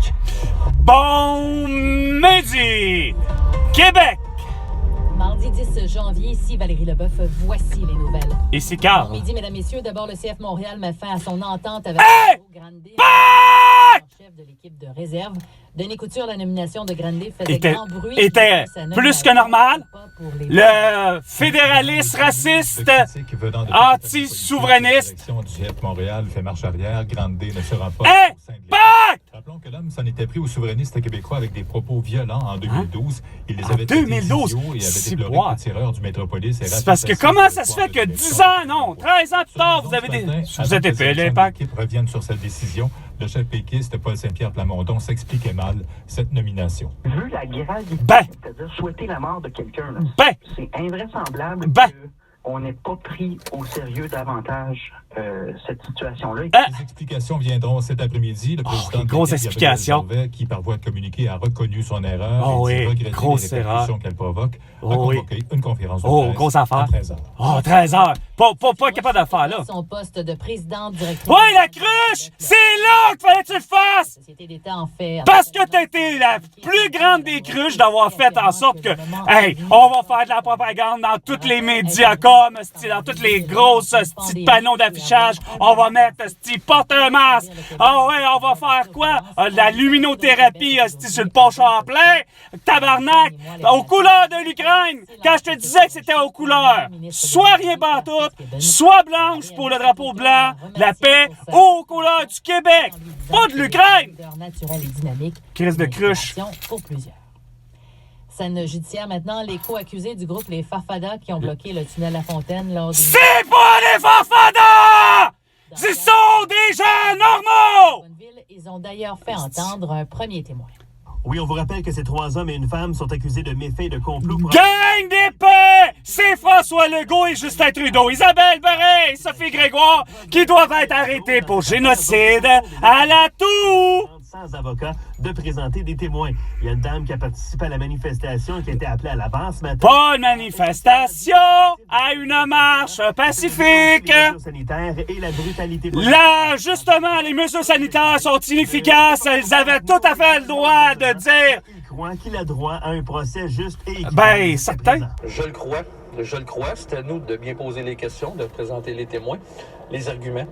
Québec. Bon midi! Québec! Mardi 10 janvier, ici Valérie Leboeuf, voici les nouvelles. Ici Bon Carl. midi, mesdames, messieurs. D'abord, le CF Montréal met fin à son entente avec Hey! Grande, Back! chef de l'équipe de réserve. Denis Couture, la nomination de Grande faisait Était- grand bruit. était Sa plus nomination, que normal. pas pour les- Le fédéraliste raciste anti-souverainiste. La direction du CF Montréal fait marche arrière. Grande D ne sera pas Hey! au sein de l'équipe. Back! Rappelons que l'homme s'en était pris aux souverainistes québécois avec des propos violents en 2012. Il les En avait traités 2012? d'idiots et avait C'est déploré boire. le tireur du Métropolis. et C'est parce que racisme comment sur ça le se soir fait de que l'élection 10 ans, non, 13 ans plus tard, Sur vous avez des... matin, Vous avant êtes que épais, les actions de l'impact. l'équipe reviennent sur cette décision. Le chef péquiste Paul Saint-Pierre Plamondon s'expliquait mal cette nomination. Vu la gravité, Ben. c'est-à-dire souhaiter la mort de quelqu'un, là, Ben, c'est invraisemblable Ben. qu'on n'ait pas pris au sérieux davantage cette situation-là. Ah. Les explications viendront cet après-midi. Le président les de grosses l'équipe, explications. Gabriel Gervais, qui par voie de communiqué a reconnu son erreur Oh et dit oui, regretter grosse les répercussions qu'elle provoque, a Oh oui. convoqué une conférence de Oh, presse grosse affaire. à 13h. Oh, 13 heures. Pas capable de le faire, là. Son poste de présidente directrice. Ouais, la cruche! C'est là qu'il fallait que tu le fasses! La Société d'État en fait. Parce que t'as été la plus grande des cruches d'avoir fait en sorte que, hey, on va faire de la propagande dans tous les médias comme, dans tous les grosses petits panneaux d'affichage. On va mettre, porte un masque. Ah ouais, on va faire quoi? De la luminothérapie, sur le pont Champlain. Tabarnak! Aux couleurs de l'Ukraine. Quand je te disais que c'était aux couleurs. Soit rien pantoute, soit blanche pour le drapeau blanc, la paix, ou aux couleurs du Québec. Pas de l'Ukraine! Naturel et dynamique. Crise de cruche. Pour plusieurs. Scène judiciaire maintenant, les co-accusés du groupe Les Farfadas qui ont bloqué le tunnel La Fontaine lors du... C'est pas les Farfadas! Ce sont des gens normaux! Ils ont d'ailleurs fait entendre un premier témoin. Oui, on vous rappelle que ces 3 hommes et une femme sont accusés de méfaits et de complot pour... Gang d'épais! C'est François Legault et Justin Trudeau, Isabelle Barré et Sophie Grégoire qui doivent être arrêtés pour génocide à la toux! Sans avocat, de présenter des témoins. Il y a une dame qui a participé à la manifestation et qui a été appelée à l'avance ce matin. Pas une manifestation, à une marche pacifique! Les mesures sanitaires et la brutalité politique. Là, justement, les mesures sanitaires sont inefficaces. Elles avaient tout à fait le droit de dire... Il croit qu'il a droit à un procès juste et équitable. Ben, certain. Je le crois. Je le crois. C'est à nous de bien poser les questions, de présenter les témoins, les arguments.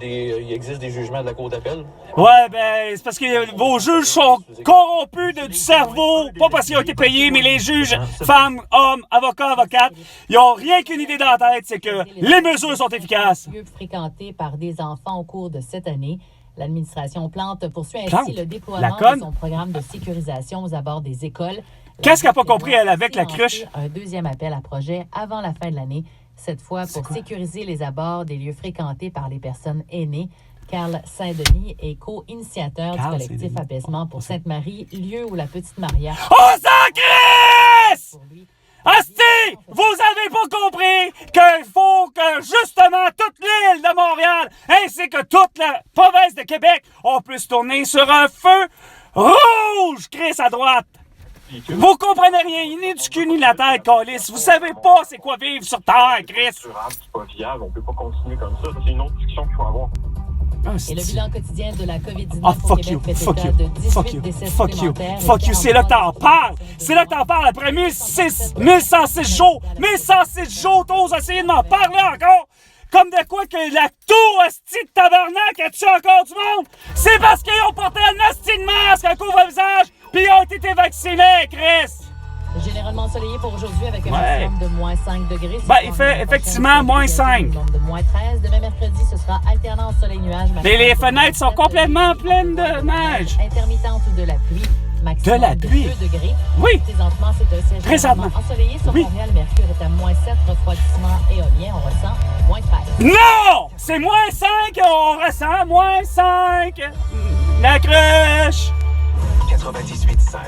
Il existe des jugements de la Cour d'appel. Ouais, ben, c'est parce que vos juges sont corrompus du cerveau. Pas parce qu'ils ont été payés, mais les juges, femmes, hommes, avocats, avocates, ils ont rien qu'une idée dans la tête, c'est que les mesures sont efficaces. Lieux fréquentés par des enfants au cours de cette année. L'administration Plante poursuit ainsi Plante? le La déploiement conne? de son programme de sécurisation aux abords des écoles. Qu'est-ce qu'elle n'a pas compris, elle, avec la cruche? Un deuxième appel à projet avant la fin de l'année, cette fois pour sécuriser les abords des lieux fréquentés par les personnes aînées. Carl Saint-Denis est co-initiateur du Carl collectif Saint-Denis. Apaisement pour Sainte-Marie, lieu où la petite Maria... On s'en crisse! Pour lui, Asti! Vous avez pas compris qu'il faut que, justement, toute l'île de Montréal, ainsi que toute la province de Québec, on puisse tourner sur un feu rouge, Chris, à droite. Vous comprenez rien, ni du cul ni de la tête, Calice. Vous savez pas c'est quoi vivre sur Terre, Chris. C'est pas viable, on peut pas continuer comme ça. C'est une autre discussion qu'il faut avoir. Et le bilan quotidien de la COVID-19 Ah, au fuck Québec you, fait fuck état you, de 18 fuck you, décès fuck you, supplémentaires. fuck you, c'est là que t'en parles! C'est là que t'en parles après 1106 jours! 1106 jours, t'oses essayer de m'en parler encore! Comme de quoi que la tour asti de tabarnak a tué encore du monde! C'est parce qu'ils ont porté un asti de masque, un couvre-visage, pis ils ont été vaccinés, Chris! Généralement ensoleillé pour aujourd'hui avec un Ouais. maximum de moins 5 degrés. Ben, il fait effectivement moins 5. De moins 13. Demain mercredi, ce sera alternance soleil-nuage. Mais les fenêtres sont complètement pleines de neige! Intermittente ou de la pluie. Maximum De la pluie? 2 degrés. Oui! Présentement, c'est un ciel Présentement. généralement ensoleillé. Sur Oui. Montréal, Mercure est à moins 7, refroidissement éolien. On ressent moins 13. Non! C'est moins 5, on ressent moins 5! La cruche! 98.5.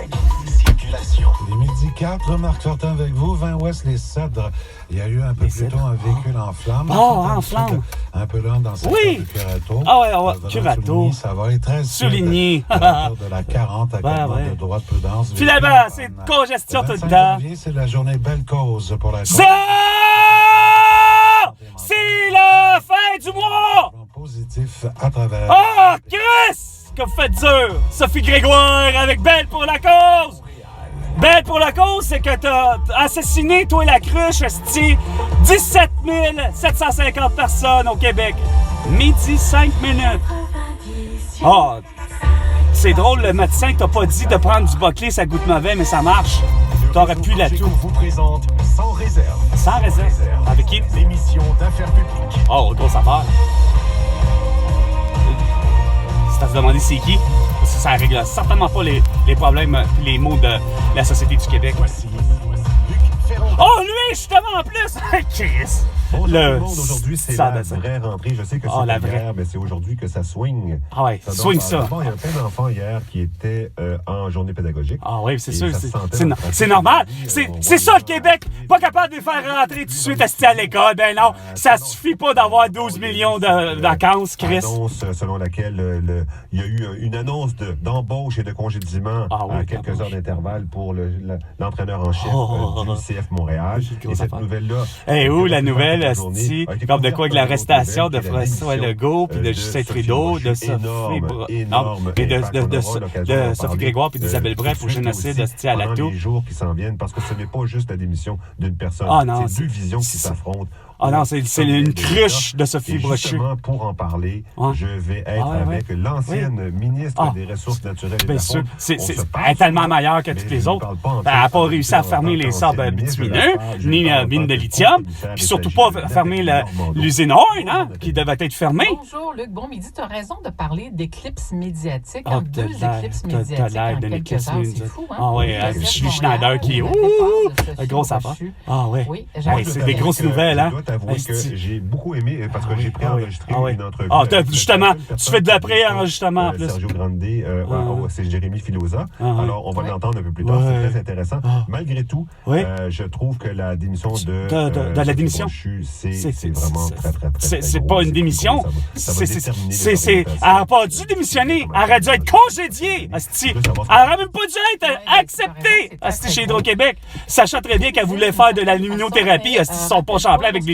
Circulation. Les midi 4, Marc Fortin avec vous, 20 Ouest, les Cèdres. Il y a eu un peu plus tôt un véhicule en flammes. en flammes. Un peu lent dans le secteur Oui. du Curato. Ah ouais, Venant de Curato. Souligny, ça va. Et 13 Souligny. à partir de la 40 à Ouais, Gagnon ouais. de droite prudence. Finalement, véhicule en c'est panne. congestion Le tout le 25 temps. janvier, c'est la journée Belle Cause pour la Ça! C'est la fin du mois! Positif à travers. Oh, Chris! que vous faites dur. Sophie Grégoire avec Belle pour la cause. Belle pour la cause, c'est que t'as assassiné, toi et la cruche, esti, 17 750 personnes au Québec. Midi 5 minutes. Ah, c'est drôle, le médecin t'a pas dit de prendre du Boclé, ça goûte mauvais, mais ça marche. T'aurais pu là-tout. vous présente Sans réserve. Sans réserve. Avec qui? L'émission d'affaires publiques. Oh, grosse affaire. C'est à se demander c'est qui. Parce que ça règle certainement pas les problèmes, les maux de la société du Québec. Voici Luc Ferron. Oh, lui, justement, en plus! Chris! Bonjour tout le monde, aujourd'hui c'est ça, la ça. vraie rentrée. Je sais que Ah, la c'est vraie. hier, mais c'est aujourd'hui que ça swing. Ah ouais, Ça swing donne- ça. Bon, il y a plein d'enfants hier qui étaient en journée pédagogique. Ah oui, c'est Et sûr, ça se sentait c'est dans le trafic normal. aujourd'hui, on C'est voit ça les le Québec, pas capable de les faire rentrer tout de suite à l'école. Ben non, ça suffit pas d'avoir 12 millions de vacances, Chris. Annonce selon laquelle il y a eu une annonce d'embauche et de congédiement Ah oui, à quelques heures d'intervalle pour l'entraîneur en chef Oh. du CF Montréal. Et cette nouvelle-là... Eh où la nouvelle, a sti, été comme de quoi avec l'arrestation de couverte par François la Legault, puis de de Justin Sophie Trudeau, de Brochu. Énorme et impact. On aura l'occasion de d'en Sophie parler, Grégoire puis d'Isabelle tout Bref de au suite génocide aussi, sti à pendant Latou. les jours qui s'en viennent, parce que ce n'est pas juste la démission d'une personne. Ah non, c'est deux visions qui s'affrontent. Ah non, c'est une cruche de Sophie Et Brochu. justement, pour en parler, Ouais. je vais être Ah, ouais, avec l'ancienne ministre des Ressources naturelles et de Bien la sûr, Faune. elle est tellement meilleure que toutes les autres. Elle n'a pas réussi à fermer les sables bitumineux, ni la mine de lithium, puis surtout pas fermer l'usine Horn, hein, qui devait être fermée. Bonjour Luc, bon midi. Tu as raison de parler d'éclipse médiatique. Ah, Deux éclipses t'as médiatiques l'air en d'une quelques éclipse heures, c'est médiatique. fou, hein? Ah oui, Le Julie Joseph Schneider Montréal, qui est le départ de Sophie grosse affaire. Brochu. Ah ouais. Oui, Hey, c'est des grosses nouvelles, hein? Je dois t'avouer que j'ai beaucoup aimé, parce que j'ai préenregistré une entrevue. Ah, avec justement, la seule tu personne fais de la qui pré-enregistrement en plus. Sergio Grande, c'est Jérémy Filosa. Alors, on va l'entendre un peu plus tard, c'est très intéressant. Malgré tout, je trouve que la démission de la démission, Brochu, c'est vraiment très c'est gros. pas une démission. Ça va déterminer Elle n'a pas dû démissionner. Elle aurait dû être congédiée. Asti. Elle n'aurait même pas dû être acceptée asti, chez Hydro-Québec. Sachant très bien qu'elle voulait faire de la luminothérapie. Asti, son poche en plein avec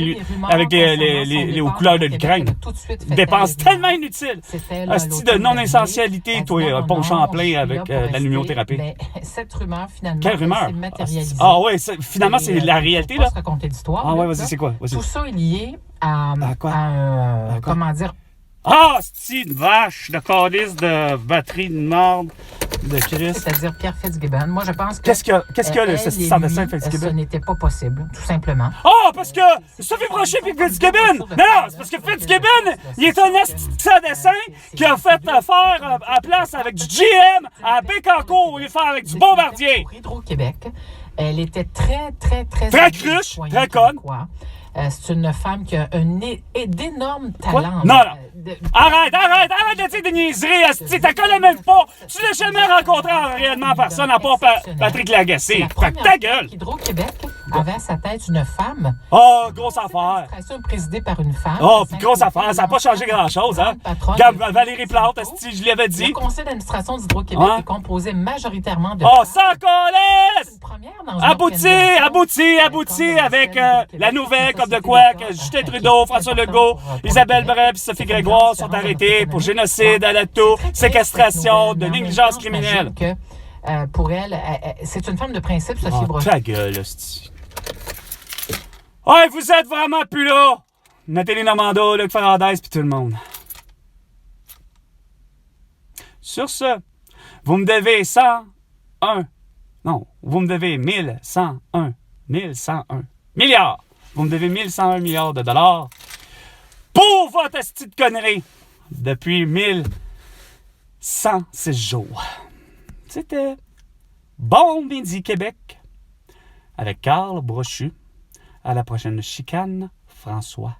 les aux couleurs de l'Ukraine. Dépense tellement inutile. Asti de non-essentialité, toi, poche en plein avec la luminothérapie. Cette rumeur, finalement, quelle rumeur? s'est matérialisée. Ah ouais, finalement, c'est la réalité, là. Je vais te raconter l'histoire. Ah ouais, vas-y, c'est quoi? Tout ça est lié à quoi? comment dire... Ah, c'est une vache de calice de batterie de marde de Christ. C'est-à-dire Pierre Fitzgibbon. Moi, je pense que... Qu'est-ce qu'il y a, le système de Fitzgibbon? Ce n'était pas possible, tout simplement. Ah, parce que Sophie Brochu et Fitzgibbon! Non, c'est parce que Fitzgibbon, il est un assassin qui a fait affaire à place avec du GM à Bécancour au lieu de faire avec du Bombardier. Pour Hydro-Québec, elle était très Très cruche, très conne. C'est une femme qui a d'énormes talents. Non. Arrête de dire des niaiseries, asti, t'as connais même pas. Tu l'as jamais rencontré réellement en personne à part Patrick Lagacé. Ta gueule. Hydro-Québec avait à sa tête une femme. Oh, grosse affaire. Présidée par une femme. Oh, puis grosse affaire, ça n'a pas changé grand-chose, hein. Valérie Plante, asti, je l'avais dit. Le conseil d'administration d'Hydro-Québec est composé majoritairement de femmes. Oh, sans calice! Abouti avec la nouvelle, comme de quoi que Justin Trudeau, François Legault, Isabelle Bref et Sophie Grégoire sont arrêtés pour génocide à Latou, séquestration, de négligence criminelle. Pour elle, c'est une femme de principe, Sophie Brochu. Ta gueule, hostie. Ouais, vous êtes vraiment plus là! Nathalie Normando, Luc Ferrandez puis tout le monde. Sur ce, vous me devez 101. Non, vous me devez 1101 milliards. Vous me devez 1101 milliards de dollars pour votre petite connerie depuis 1106 jours. C'était Bon Midi Québec avec Carl Brochu. À la prochaine chicane, François